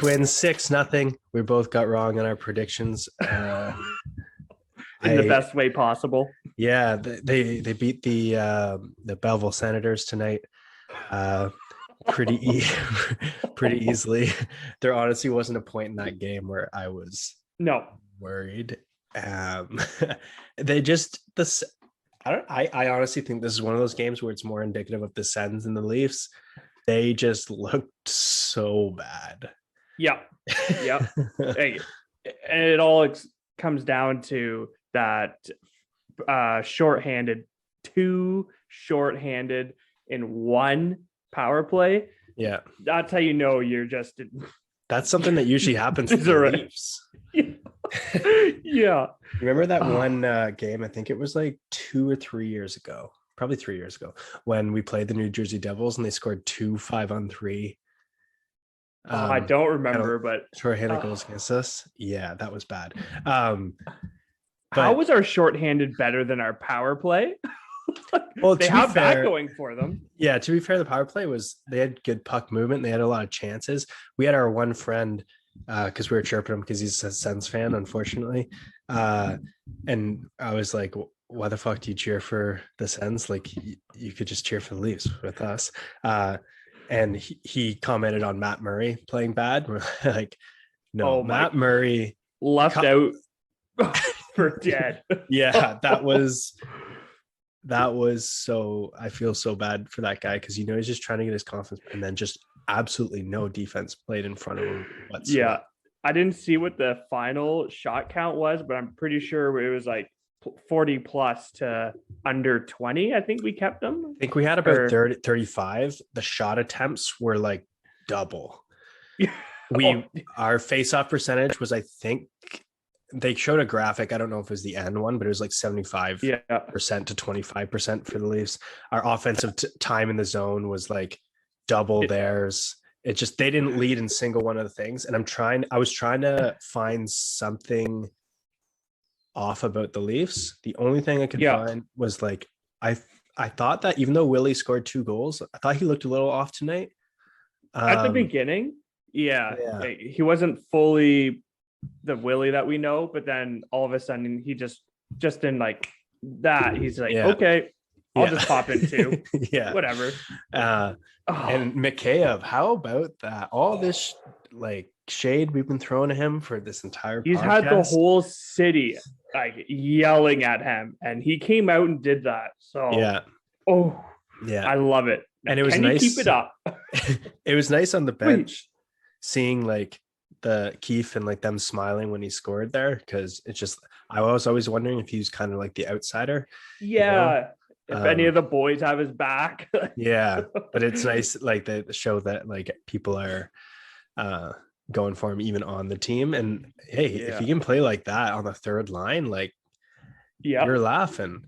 Twins 6-0. We both got wrong on our predictions. In the best way possible. Yeah, they beat the Belleville Senators tonight. Pretty easily. There honestly wasn't a point in that game where I was worried. They just this. I honestly think this is one of those games where it's more indicative of the Sens and the Leafs. They just looked so bad. Yeah. Hey, and it all comes down to that two shorthanded in one power play. Yeah. That's how you know you're just... That's something that usually happens with the Leafs. Yeah. Remember that one game? I think it was like 2 or 3 years ago. Probably 3 years ago when we played the New Jersey Devils and they scored 2 5-on-3. I don't remember, but shorthanded goals against us. Yeah, that was bad. How was our shorthanded better than our power play? Well, they have that going for them. Yeah, to be fair, the power play they had good puck movement. They had a lot of chances. We had our one friend, because we were chirping him because he's a Sens fan, unfortunately. And I was like, why the fuck do you cheer for the Sens? Like, you could just cheer for the Leafs with us. And he commented on Matt Murray playing bad. We're like, no, Matt Murray left out for dead. Yeah, that was so. I feel so bad for that guy because he's just trying to get his confidence, and then just absolutely no defense played in front of him whatsoever. Yeah, I didn't see what the final shot count was, but I'm pretty sure it was like 40 plus to under 20. I think we kept them. I think we had about 35. The shot attempts were like double. Our face-off percentage was, I think, they showed a graphic. I don't know if it was the end one, but it was like 75% to 25% for the Leafs. Our offensive time in the zone was like double theirs. It just, they didn't lead in single one of the things. And I was trying to find something off about the Leafs. The only thing I could find was like, I thought that even though Willie scored 2 goals, I thought he looked a little off tonight. At the beginning. Yeah. He wasn't fully the Willie that we know, but then all of a sudden he just in like that, he's like, okay, I'll just pop in too. Whatever. And Mikheyev, how about that? All this like shade we've been throwing at him for this entire He's had the whole city like yelling at him, and he came out and did that. So I love it. And it was nice. Keep it up. It was nice on the bench seeing like the Keefe and like them smiling when he scored there, because it's just, I was always wondering if he was kind of like the outsider. If any of the boys have his back. But it's nice like they show that like people are going for him even on the team. And hey, if he can play like that on the third line, like you're laughing.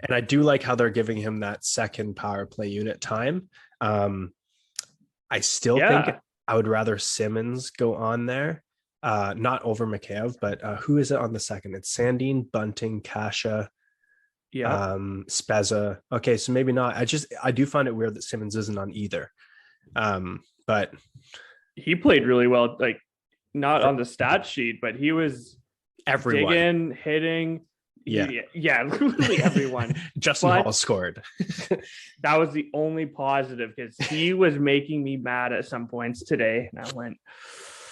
And I do like how they're giving him that second power play unit time. I still think I would rather Simmons go on there, not over Mikheyev, but who is it on the second? It's Sandin, Bunting, Kasha, Spezza. Okay, so maybe not. I do find it weird that Simmons isn't on either. But he played really well, like not on the stat sheet, but he was everyone digging, hitting. Literally everyone. Justin Hall scored. That was the only positive, because he was making me mad at some points today, and I went,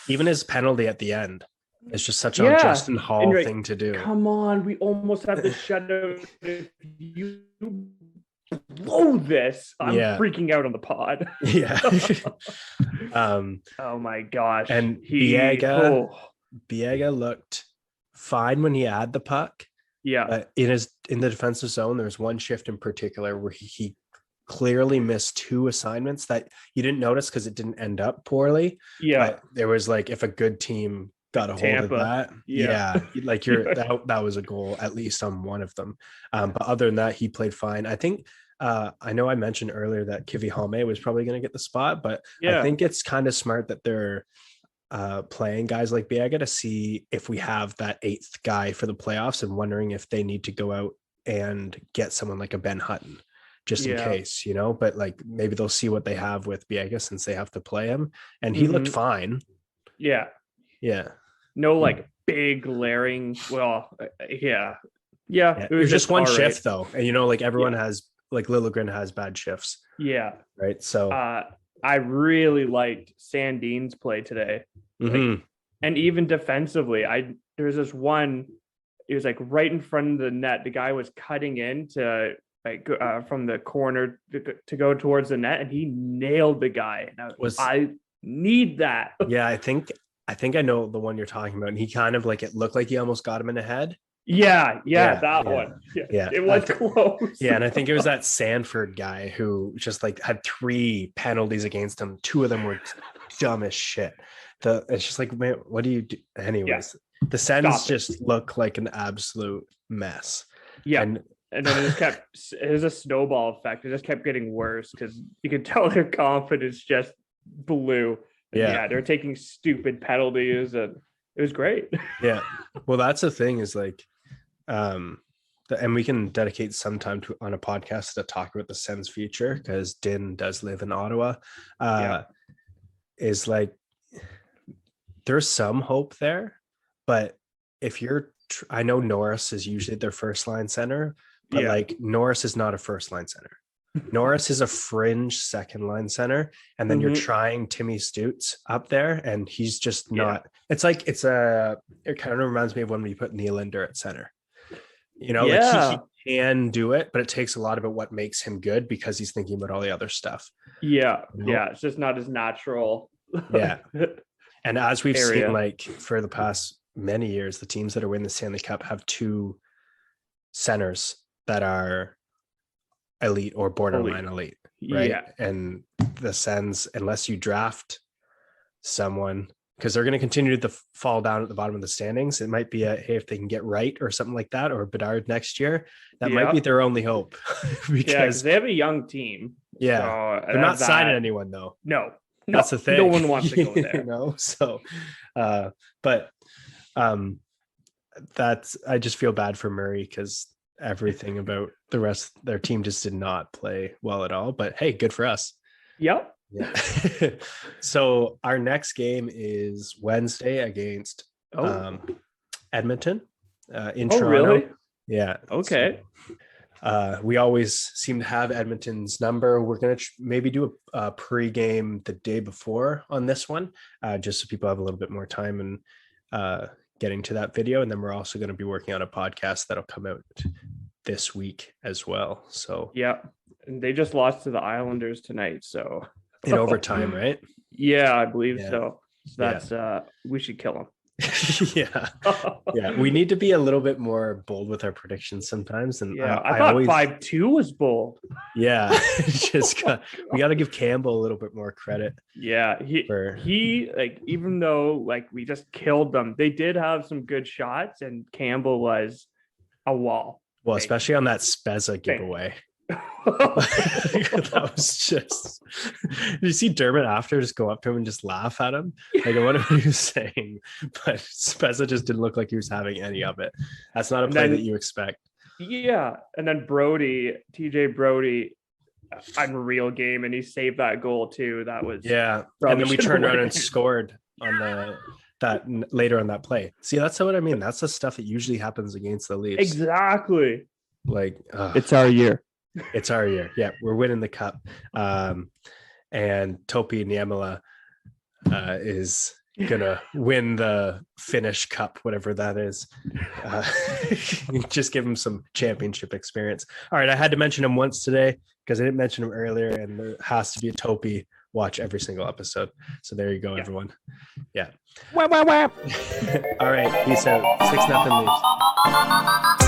even his penalty at the end, it's just such a Justin Hall thing to do. Come on, we almost have to shut out. If you blow this, I'm freaking out on the pod. Oh my gosh. And Biega looked fine when he had the puck. In the defensive zone, there's one shift in particular where he clearly missed 2 assignments that you didn't notice because it didn't end up poorly. But there was like, if a good team got a hold of that, like that was a goal at least on one of them. But other than that, he played fine. I think I know I mentioned earlier that Kivi Hame was probably going to get the spot, but I think it's kind of smart that they're playing guys like Biega to see if we have that 8th guy for the playoffs, and wondering if they need to go out and get someone like a Ben Hutton just in case, but like maybe they'll see what they have with Biega since they have to play him. And he looked fine. Yeah. Yeah. No like big glaring. Well, yeah. It was just one shift though, and like everyone has, like Liljegren has bad shifts. Yeah. Right. So I really liked Sandin's play today. Mm-hmm. And even defensively, there's this one. It was like right in front of the net. The guy was cutting in to from the corner to go towards the net, and he nailed the guy. And I need that. Yeah, I think I know the one you're talking about, and he kind of like, it looked like he almost got him in the head. Yeah, that one. Yeah, it was close. Yeah, and I think it was that Sanford guy who just like had 3 penalties against him. 2 of them were dumb as shit. It's just like, man, what do you do? Anyways, the Sens just look like an absolute mess. Yeah, and then it was a snowball effect. It just kept getting worse because you could tell their confidence just blew. Yeah, they're taking stupid penalties, and it was great. Yeah, well, that's the thing is like, and we can dedicate some time on a podcast to talk about the Sens future because Din does live in Ottawa. Is like, there's some hope there, but if you're, I know Norris is usually their first line center, but like Norris is not a first line center. Norris is a fringe second line center, and then you're trying Timmy Stutz up there, and he's just not. It's like it kind of reminds me of when we put Nylander at center. Like he can do it, but it takes a lot of it. What makes him good because he's thinking about all the other stuff. Yeah, it's just not as natural. Yeah, and as we've seen, like for the past many years, the teams that are winning the Stanley Cup have 2 centers that are elite or borderline elite, right? And the Sens, unless you draft someone, because they're going to continue to fall down at the bottom of the standings, it might be hey, if they can get Wright or something like that, or Bedard next year, that might be their only hope. Because they have a young team. Yeah, so they're not signing anyone though. No, that's the thing. No one wants to go there. So but that's, I just feel bad for Murray because everything about the rest of their team just did not play well at all. But hey, good for us. Yep. Yeah. So our next game is Wednesday against Edmonton in Toronto. Really? Yeah. Okay. So, we always seem to have Edmonton's number. We're going to maybe do a pre-game the day before on this one, just so people have a little bit more time and getting to that video. And then we're also going to be working on a podcast that'll come out this week as well. So and they just lost to the Islanders tonight. So in overtime, right? Yeah, I believe so. That's we should kill them. Yeah. We need to be a little bit more bold with our predictions sometimes. And I thought 5-2 was bold. Yeah, we got to give Campbell a little bit more credit. Yeah, he like, even though like we just killed them, they did have some good shots, and Campbell was a wall. Well, especially on that Spezza giveaway. That was just. Did you see Dermott after just go up to him and just laugh at him? Like, I wonder what he was saying, but Spezza just didn't look like he was having any of it. That's not a play that you expect. Yeah, and then TJ Brody, unreal game, and he saved that goal too. That was and then we turned around and scored on that later on that play. See, that's what I mean. That's the stuff that usually happens against the Leafs. Exactly. Like it's our year. It's our year. Yeah, we're winning the cup. And Topi Niemela is gonna win the Finnish Cup, whatever that is. Just give him some championship experience. All right, I had to mention him once today because I didn't mention him earlier, and there has to be a Topi watch every single episode. So there you go, everyone. Yeah. Whap, whap, whap. All right, peace out. 6-0 Leafs.